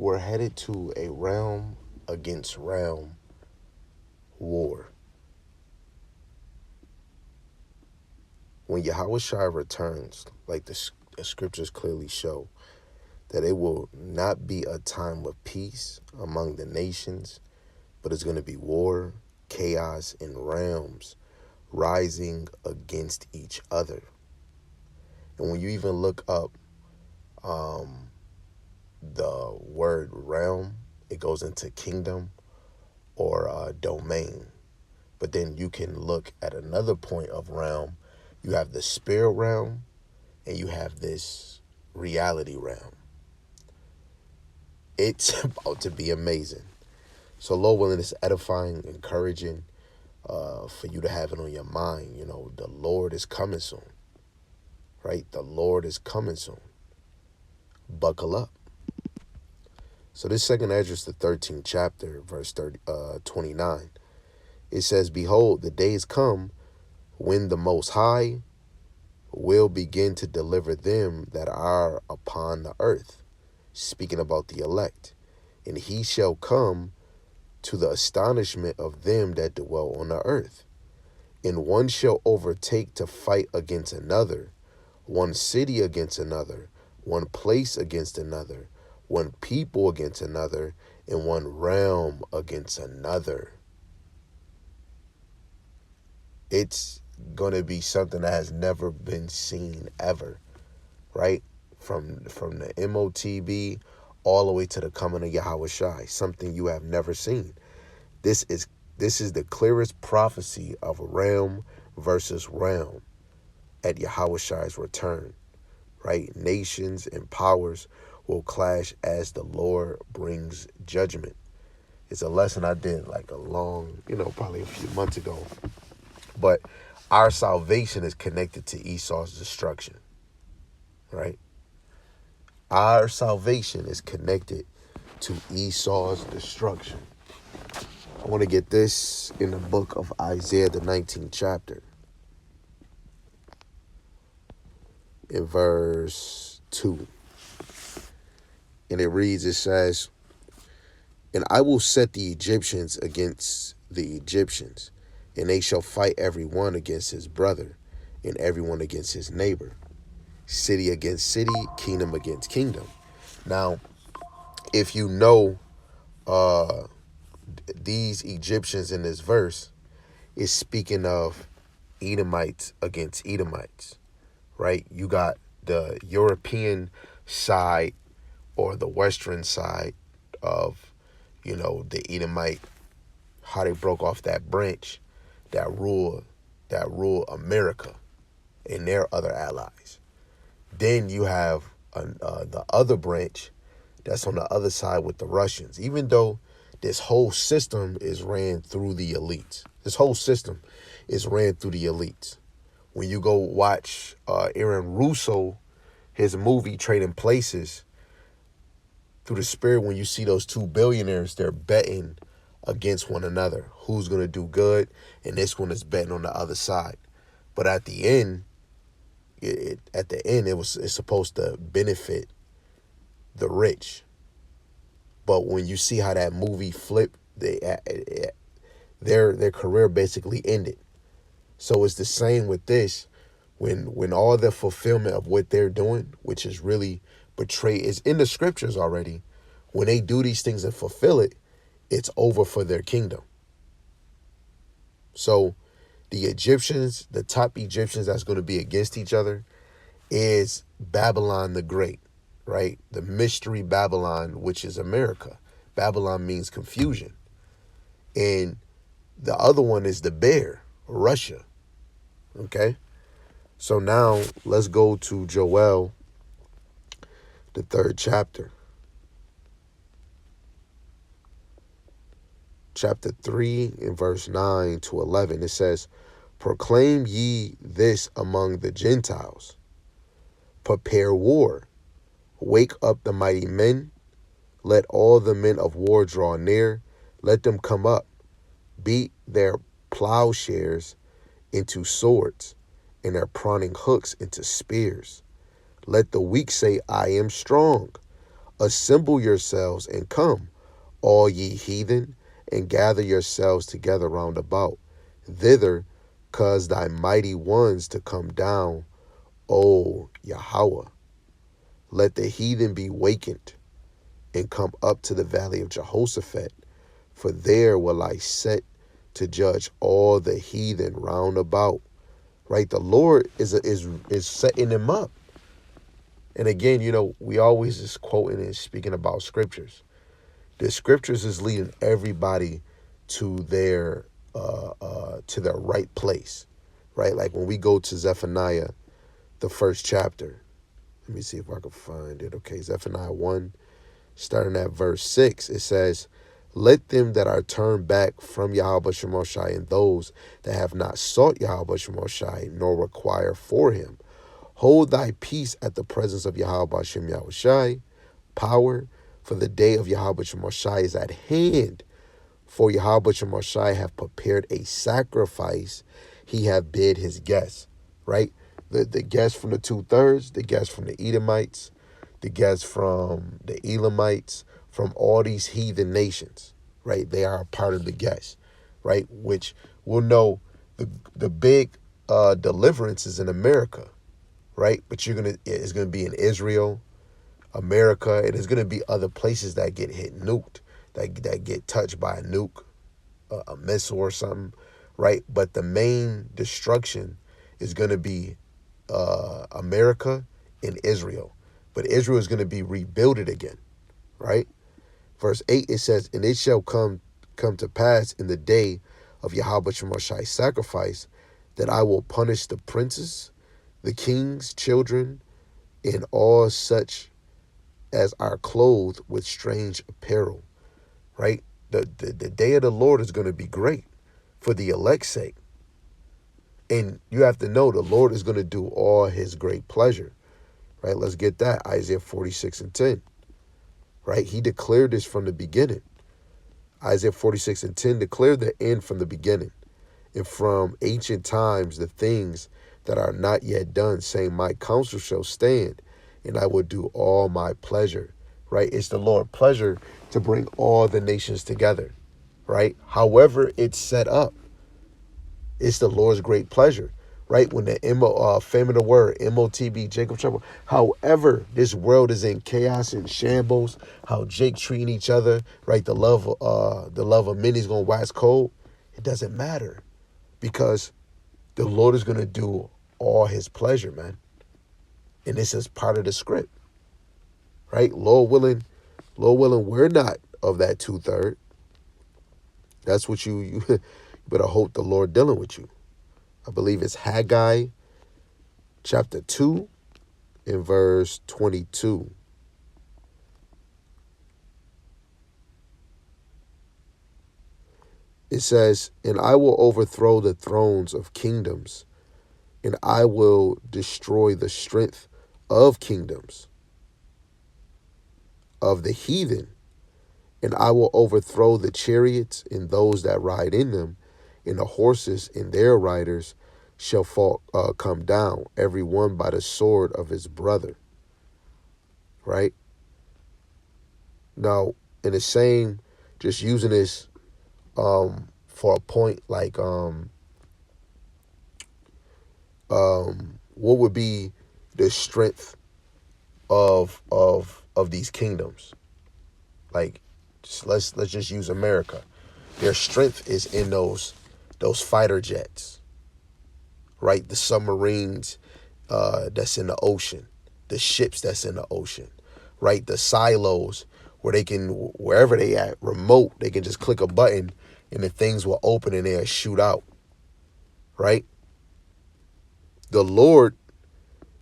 We're headed to a realm against realm war. When Yahushua returns, like the scriptures clearly show, that it will not be a time of peace among the nations, but it's going to be war, chaos, and realms rising against each other. And when you even look up the word realm, it goes into kingdom or domain. But then you can look at another point of realm. You have the spirit realm and you have this reality realm. It's about to be amazing. So Lord willing, it's edifying, encouraging for you to have it on your mind. You know, the Lord is coming soon, right? The Lord is coming soon. Buckle up. So this second Esdras, the 13th chapter, verse 29, it says, Behold, the days come when the Most High will begin to deliver them that are upon the earth, speaking about the elect. And he shall come to the astonishment of them that dwell on the earth. And one shall overtake to fight against another, one city against another, one place against another, one people against another, and one realm against another. It's going to be something that has never been seen ever, right? From the MOTB all the way to the coming of Yahweh Shai, something you have never seen. This is the clearest prophecy of realm versus realm at Yahweh Shai's return, right? Nations and powers will clash as the Lord brings judgment. It's a lesson I did like a long, probably a few months ago. But our salvation is connected to Esau's destruction, right? Our salvation is connected to Esau's destruction. I want to get this in the book of Isaiah, the 19th chapter, in verse 2. And it reads, it says, And I will set the Egyptians against the Egyptians, and they shall fight every one against his brother, and every one against his neighbor, city against city, kingdom against kingdom. Now, if you know these Egyptians in this verse, is speaking of Edomites against Edomites, right? You got the European side or the Western side of, the Edomite, how they broke off that branch that rule America and their other allies. Then you have the other branch that's on the other side with the Russians, even though this whole system is ran through the elites. This whole system is ran through the elites. When you go watch Aaron Russo, his movie Trading Places, through the spirit, when you see those two billionaires, they're betting against one another. Who's going to do good? And this one is betting on the other side. But at the end, it's supposed to benefit the rich. But when you see how that movie flipped, their career basically ended. So it's the same with this. When all the fulfillment of what they're doing, which is really betrayed, is in the scriptures already. When they do these things and fulfill it, it's over for their kingdom. So the Egyptians, the top Egyptians that's going to be against each other is Babylon the Great, right? The mystery Babylon, which is America. Babylon means confusion. And the other one is the bear, Russia. Okay? So now let's go to Joel, the 3rd chapter. Chapter 3 in verse 9 to 11. It says, Proclaim ye this among the Gentiles. Prepare war. Wake up the mighty men. Let all the men of war draw near. Let them come up. Beat their plowshares into swords, and their pruning hooks into spears. Let the weak say, I am strong. Assemble yourselves and come, all ye heathen, and gather yourselves together round about. Thither cause thy mighty ones to come down, O Yahweh. Let the heathen be wakened, and come up to the valley of Jehoshaphat, for there will I set to judge all the heathen round about. Right? The Lord is setting them up. And again, we always is quoting and speaking about scriptures. The scriptures is leading everybody to their right place, right? Like when we go to Zephaniah, the first chapter. Let me see if I can find it. Okay, Zephaniah 1, starting at verse 6, it says, "Let them that are turned back from Yahweh Shemashai, and those that have not sought Yahweh Shemashai, nor require for him, hold thy peace at the presence of Yahweh Shem Yahushai, power, for the day of Yahweh Shemashai is at hand. For Yahweh Shemashai hath prepared a sacrifice, he hath bid his guests." Right? The guests from the 2/3, the guests from the Edomites, the guests from the Elamites, from all these heathen nations, right? They are a part of the guests, right? Which we'll know the big deliverance is in America, right? But it's gonna be in Israel, America, and there's gonna be other places that get nuked, that get touched by a nuke, a missile or something, right? But the main destruction is gonna be America and Israel. But Israel is going to be rebuilded again, right? Verse 8, it says, "And it shall come to pass in the day of Yahweh Shemashai's sacrifice, that I will punish the princes, the kings' children, and all such as are clothed with strange apparel." Right? The day of the Lord is going to be great for the elect's sake. And you have to know the Lord is going to do all his great pleasure. Right? Let's get that. Isaiah 46:10. Right? He declared this from the beginning. Isaiah 46:10 declared the end from the beginning, and from ancient times the things that are not yet done, saying, "My counsel shall stand, and I will do all my pleasure." Right? It's the Lord's pleasure to bring all the nations together. Right? However it's set up, it's the Lord's great pleasure. Right? When the fame of the word, MOTB, Jacob Trouble. However, this world is in chaos and shambles, how Jake treating each other, right? The love of many is gonna wax cold. It doesn't matter, because the Lord is gonna do all his pleasure, man. And this is part of the script. Right? Lord willing, we're not of that 2/3. That's what you better hope the Lord dealing with you. I believe it's Haggai chapter 2 and verse 22. It says, "And I will overthrow the thrones of kingdoms, and I will destroy the strength of kingdoms of the heathen, and I will overthrow the chariots and those that ride in them, and the horses and their riders shall come down, every one by the sword of his brother." Right? Now, in the same, just using this for a point, like what would be the strength of these kingdoms? Like, let's just use America. Their strength is in those fighter jets, right? The submarines that's in the ocean, the ships that's in the ocean, right? The silos where they can, wherever they at, remote, they can just click a button and the things will open and they'll shoot out, right? The Lord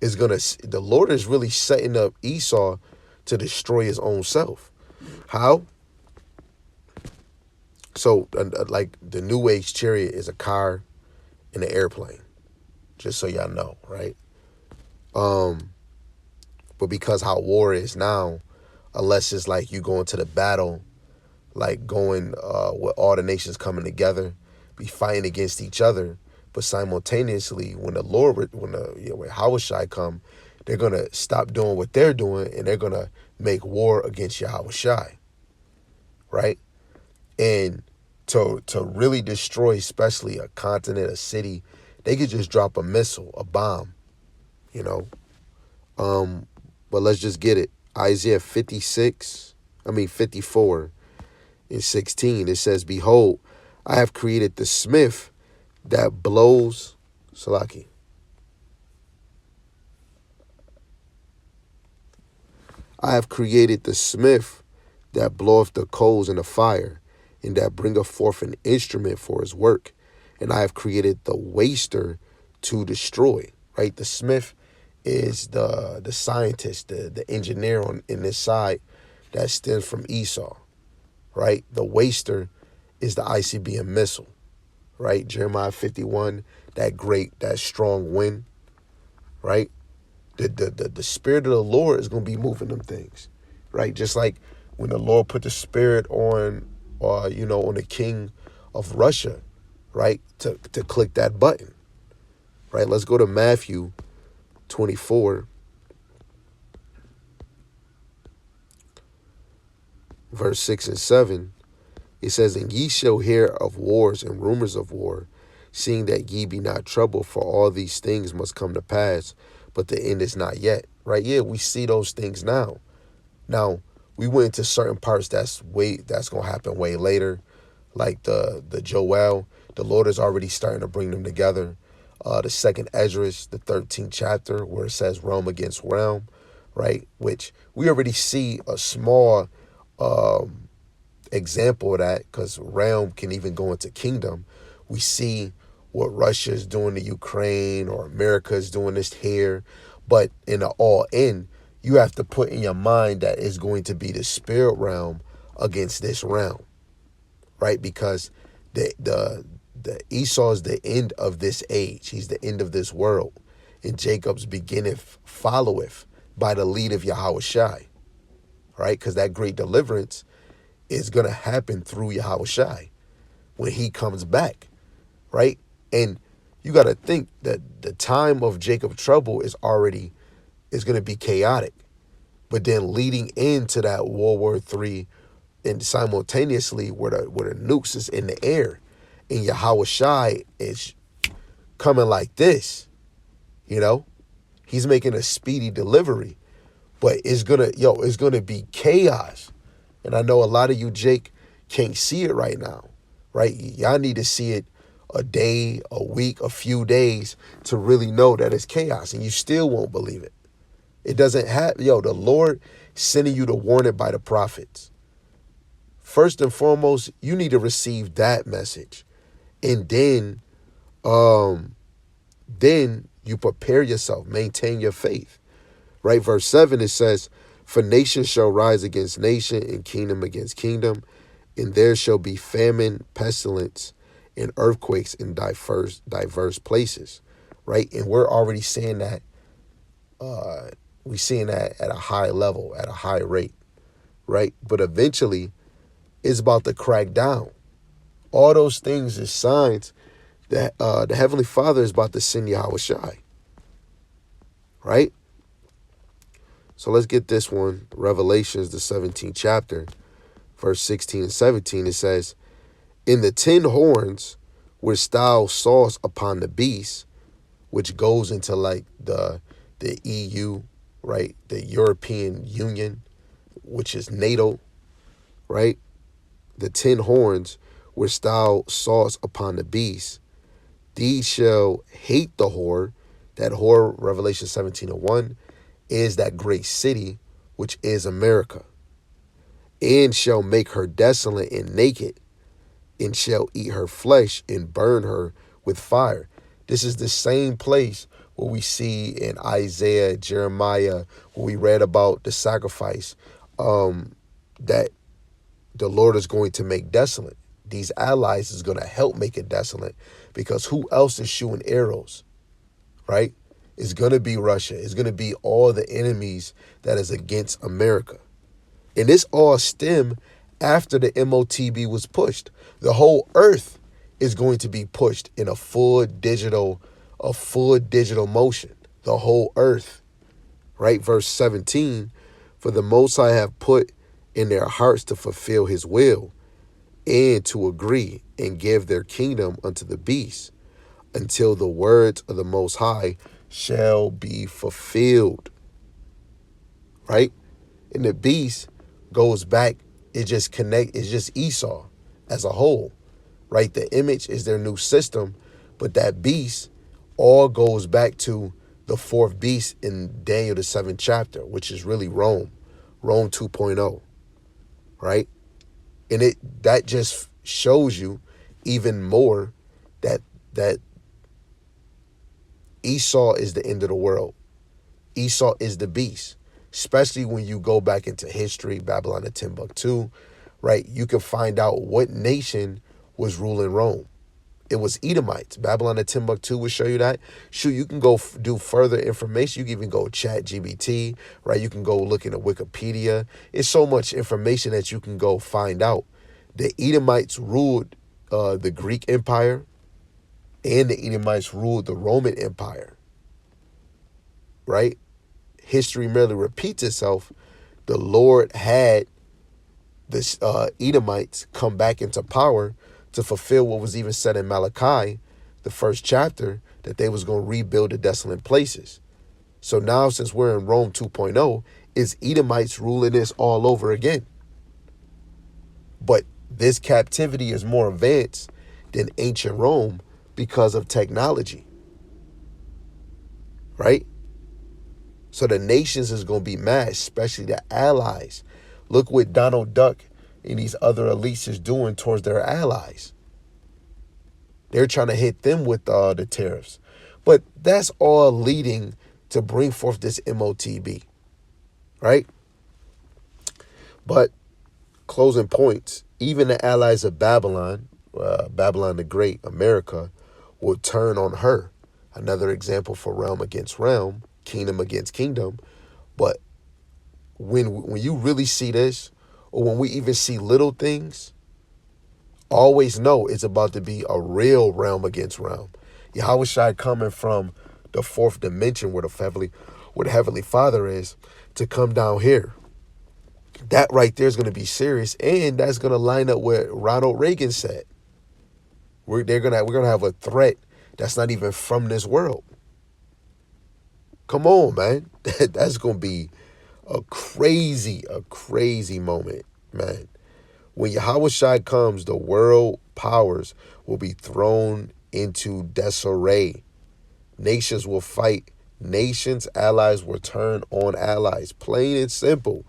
is really setting up Esau to destroy his own self. How? So, like, the New Age chariot is a car and an airplane, just so y'all know, right? But because how war is now, unless it's like you go into the battle, like going with all the nations coming together, be fighting against each other, but simultaneously, when Hawashai come, they're gonna stop doing what they're doing, and they're gonna make war against Yahweh Shai, right? And to really destroy, especially a continent, a city, they could just drop a missile, a bomb, you know. But let's just get it. Isaiah 54 and 16, it says, "Behold, I have created the smith that blows," Salaki. "I have created the smith that bloweth the coals in the fire, and that bringeth forth an instrument for his work. And I have created the waster to destroy." Right? The smith is the scientist, the engineer in this side that stems from Esau. Right? The waster is the ICBM missile. Right? Jeremiah 51, that strong wind. Right? The spirit of the Lord is going to be moving them things. Right? Just like when the Lord put the spirit on on the king of Russia, right, to click that button, right? Let's go to Matthew 24, verse 6 and 7. It says, "And ye shall hear of wars and rumors of war, seeing that ye be not troubled, for all these things must come to pass, but the end is not yet." Right? Yeah, we see those things now. Now, we went into certain parts that's gonna happen way later, like the Joel. The Lord is already starting to bring them together. The second Esdras, the 13th chapter, where it says realm against realm, right? Which we already see a small example of that, because realm can even go into kingdom. We see what Russia is doing to Ukraine, or America is doing this here, but in the all in, you have to put in your mind that it's going to be the spirit realm against this realm, right? Because the Esau is the end of this age. He's the end of this world. And Jacob's beginneth followeth by the lead of Yahweh Shai, right? Because that great deliverance is going to happen through Yahweh Shai when he comes back, right? And you got to think that the time of Jacob's trouble is going to be chaotic. But then leading into that World War III, and simultaneously where the nukes is in the air, and Yahweh Shai is coming like this, he's making a speedy delivery, but it's gonna be chaos. And I know a lot of you, Jake, can't see it right now, right? Y'all need to see it a day, a week, a few days to really know that it's chaos, and you still won't believe it. It doesn't have, the Lord sending you to warn it by the prophets. First and foremost, you need to receive that message. And then you prepare yourself, maintain your faith. Right? Verse 7, it says, "For nation shall rise against nation, and kingdom against kingdom, and there shall be famine, pestilence, and earthquakes in diverse places." Right? And we're already seeing that. We're seeing that at a high level, at a high rate, right? But eventually, it's about to crack down. All those things is signs that the Heavenly Father is about to send Yahweh Shai, right? So let's get this one. Revelations, the 17th chapter, verse 16 and 17, it says, "In the 10 horns which thou sawest upon the beast," which goes into like the EU, right? The European Union, which is NATO, right? "The 10 horns which thou sawest upon the beast, these shall hate the whore." That whore, Revelation 17:1, is that great city, which is America. "And shall make her desolate and naked, and shall eat her flesh and burn her with fire." This is the same place what we see in Isaiah, Jeremiah, when we read about the sacrifice that the Lord is going to make desolate. These allies is going to help make it desolate, because who else is shooting arrows, right? It's going to be Russia. It's going to be all the enemies that is against America. And this all stem after the MOTB was pushed. The whole earth is going to be pushed in a full digital motion. The whole earth, right? Verse 17, For the Most High have put in their hearts to fulfill his will and to agree and give their kingdom unto the beast until the words of the Most High shall be fulfilled. Right? And the beast goes back, it's just Esau as a whole. Right? The image is their new system, but that beast all goes back to the fourth beast in Daniel the 7th chapter, which is really Rome 2.0, right? And that just shows you even more that Esau is the end of the world. Esau is the beast, especially when you go back into history, Babylon and Timbuktu, right? You can find out what nation was ruling Rome. It was Edomites. Babylon and Timbuktu will show you that. Shoot, you can go do further information. You can even go chat GBT, right? You can go look into Wikipedia. It's so much information that you can go find out. The Edomites ruled the Greek Empire, and the Edomites ruled the Roman Empire, right? History merely repeats itself. The Lord had the Edomites come back into power to fulfill what was even said in Malachi, the first chapter, that they was going to rebuild the desolate places. So now, since we're in Rome 2.0, it's Edomites ruling this all over again. But this captivity is more advanced than ancient Rome because of technology, right? So the nations is going to be mad, especially the allies. Look what Donald Duck and these other elites is doing towards their allies. They're trying to hit them with the tariffs. But that's all leading to bring forth this MOTB, right? But closing points, even the allies of Babylon, Babylon the Great, America, will turn on her. Another example for realm against realm, kingdom against kingdom. But when you really see this, or when we even see little things, always know it's about to be a real realm against realm. Yahweh Shai coming from the fourth dimension where the Heavenly Father is, to come down here. That right there is going to be serious, and that's going to line up with Ronald Reagan said. We're gonna have a threat that's not even from this world. Come on, man. That's going to be a crazy moment, man. When Yahweh Shai comes, the world powers will be thrown into disarray. Nations will fight nations. Allies will turn on allies. Plain and simple.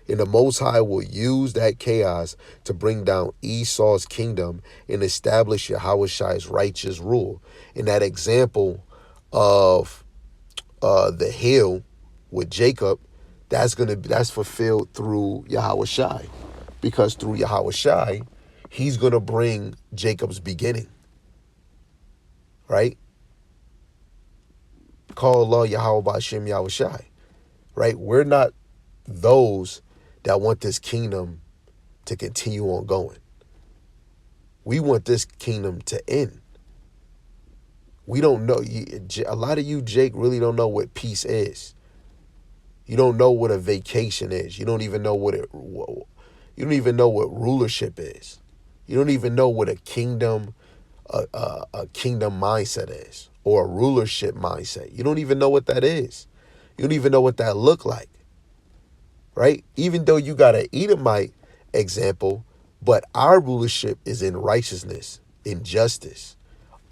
And the Most High will use that chaos to bring down Esau's kingdom and establish Yahweh Shai's righteous rule. And that example of the hill with Jacob, that's fulfilled through Yahweh Shai. Because through Yahweh Shai, he's going to bring Jacob's beginning. Right? Call Allah Yahweh Ba'Shem Yahweh Shai. Right? We're not those that want this kingdom to continue on going. We want this kingdom to end. We don't know. A lot of you, Jake, really don't know what peace is. You don't know what a vacation is. You don't even know you don't even know what rulership is. You don't even know what a kingdom mindset is, or a rulership mindset. You don't even know what that is. You don't even know what that look like. Right? Even though you got an Edomite example, but our rulership is in righteousness, in justice,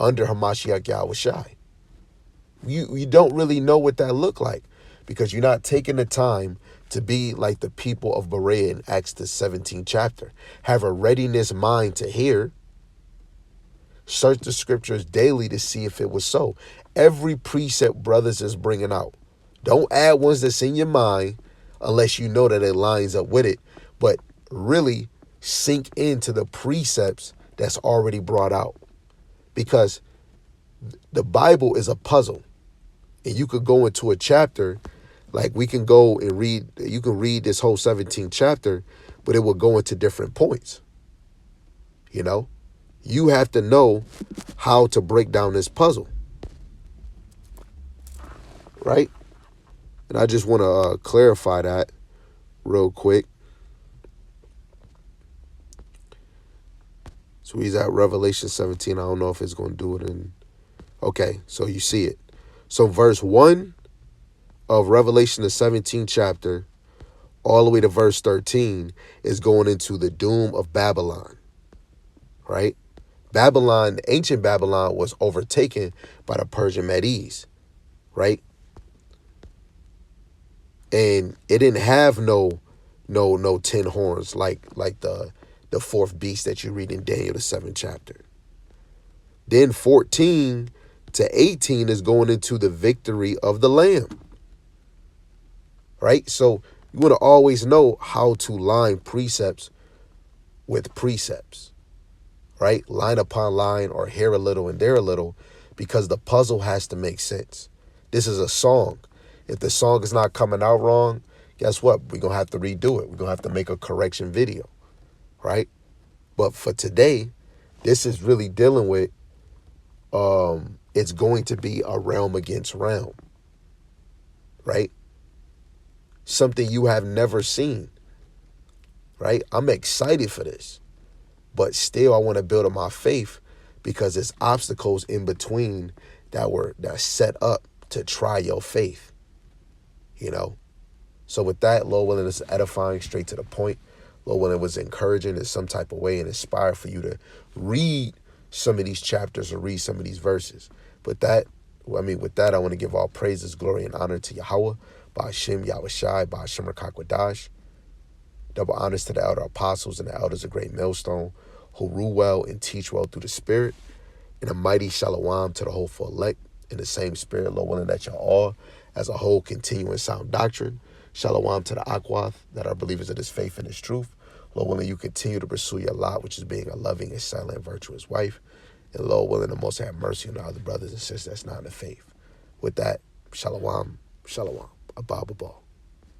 under Hamashiach Yahweh Shai. You don't really know what that look like, because you're not taking the time to be like the people of Berea in Acts the 17th chapter. Have a readiness mind to hear. Search the scriptures daily to see if it was so. Every precept brothers is bringing out. Don't add ones that's in your mind unless you know that it lines up with it. But really sink into the precepts that's already brought out. Because the Bible is a puzzle. And you could go into a chapter, like we can go and read, you can read this whole 17th chapter, but it will go into different points. You know? You have to know how to break down this puzzle. Right? And I just want to clarify that. real quick. So he's at Revelation 17. I don't know if it's going to do it in. Okay, so you see it. So verse 1 of Revelation, the 17th chapter, all the way to verse 13 is going into the doom of Babylon, right? Babylon, ancient Babylon, was overtaken by the Persian Medes, right? And it didn't have no 10 horns like the fourth beast that you read in Daniel, the 7th chapter. Then 14 to 18 is going into the victory of the Lamb, right? So you want to always know how to line precepts with precepts, right? Line upon line, or here a little and there a little, because the puzzle has to make sense. This is a song. If the song is not coming out wrong, guess what? We're going to have to redo it. We're going to have to make a correction video, right? But for today, this is really dealing with, it's going to be a realm against realm, right? Something you have never seen, right? I'm excited for this, but still I want to build on my faith, because there's obstacles in between that's set up to try your faith, you know? So with that, Lord willing, it's edifying, straight to the point. Lord willing, it was encouraging in some type of way and inspired for you to read some of these chapters or read some of these verses. With that, I want to give all praises, glory, and honor to Yahweh, Ba'ashem Yahushai, Ba'ashem Rakakwadash. Double honors to the elder apostles and the elders of Great Millstone, who rule well and teach well through the Spirit. And a mighty shalom to the hopeful elect in the same Spirit, Lord willing, that y'all all, as a whole, continue in sound doctrine. Shalom to the Akwath that are believers of this faith and this truth. Lord willing, you continue to pursue your lot, which is being a loving and silent, virtuous wife. And Lord willing, the Most have mercy on our other brothers and sisters that's not in the faith. With that, shalom, shalom, abba, abba.